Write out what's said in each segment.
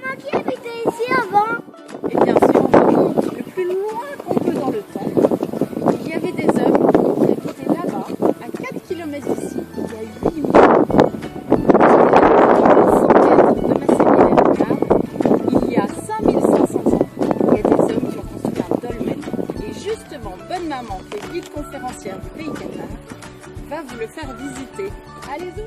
maman qui habitait ici avant. Eh bien, si on remonte le plus loin qu'on peut dans le temps, il y avait des hommes qui habitaient là-bas, à 4 km d'ici, il y a 8 mois. Il y a 5500 ans, il y a des hommes qui ont construit un dolmen. Et justement, Bonne Maman, qui est guide conférencière du pays Qatar, va vous le faire visiter. Allez-y!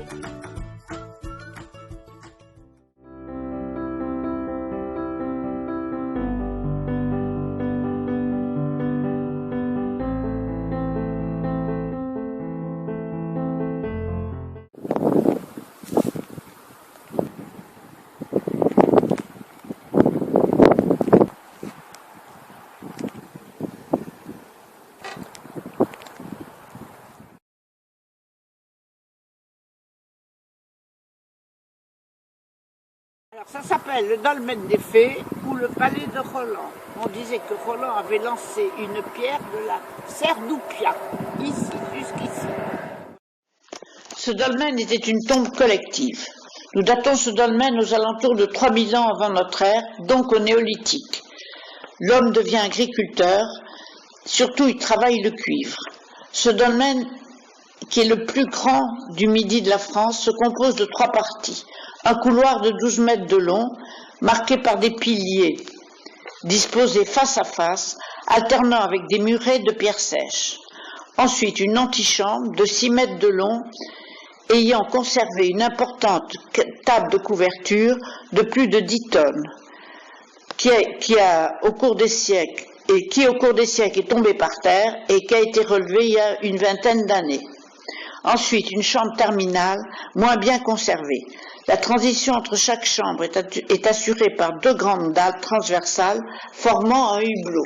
Alors ça s'appelle le dolmen des fées ou le palais de Roland. On disait que Roland avait lancé une pierre de la Serdoupia, ici, jusqu'ici. Ce dolmen était une tombe collective. Nous datons ce dolmen aux alentours de 3000 ans avant notre ère, donc au néolithique. L'homme devient agriculteur, surtout il travaille le cuivre. Ce dolmen, qui est le plus grand du midi de la France, se compose de 3 parties. Un couloir de 12 mètres de long, marqué par des piliers disposés face à face, alternant avec des murets de pierres sèches. Ensuite, une antichambre de 6 mètres de long, ayant conservé une importante table de couverture de plus de 10 tonnes, qui au cours des siècles est tombée par terre et qui a été relevée il y a une vingtaine d'années. Ensuite, une chambre terminale, moins bien conservée. La transition entre chaque chambre est assurée par 2 grandes dalles transversales formant un hublot.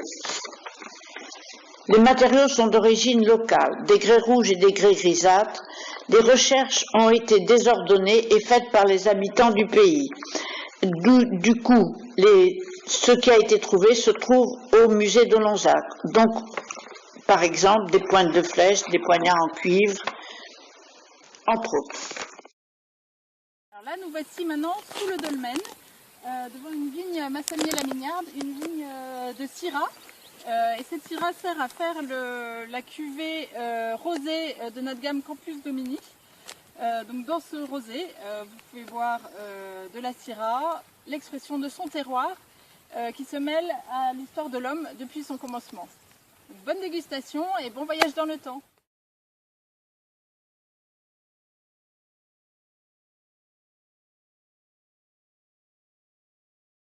Les matériaux sont d'origine locale, des grès rouges et des grès grisâtres. Des recherches ont été désordonnées et faites par les habitants du pays. Du coup, ce qui a été trouvé se trouve au musée de Lonzac. Donc, par exemple, des pointes de flèches, des poignards en cuivre, entre autres. Alors là, nous voici maintenant sous le dolmen, devant une vigne Massamier-la-Mignarde, une vigne de Syrah. Et cette Syrah sert à faire la cuvée rosée de notre gamme Campus Dominique. Donc dans ce rosé, vous pouvez voir de la Syrah, l'expression de son terroir qui se mêle à l'histoire de l'homme depuis son commencement. Donc, bonne dégustation et bon voyage dans le temps.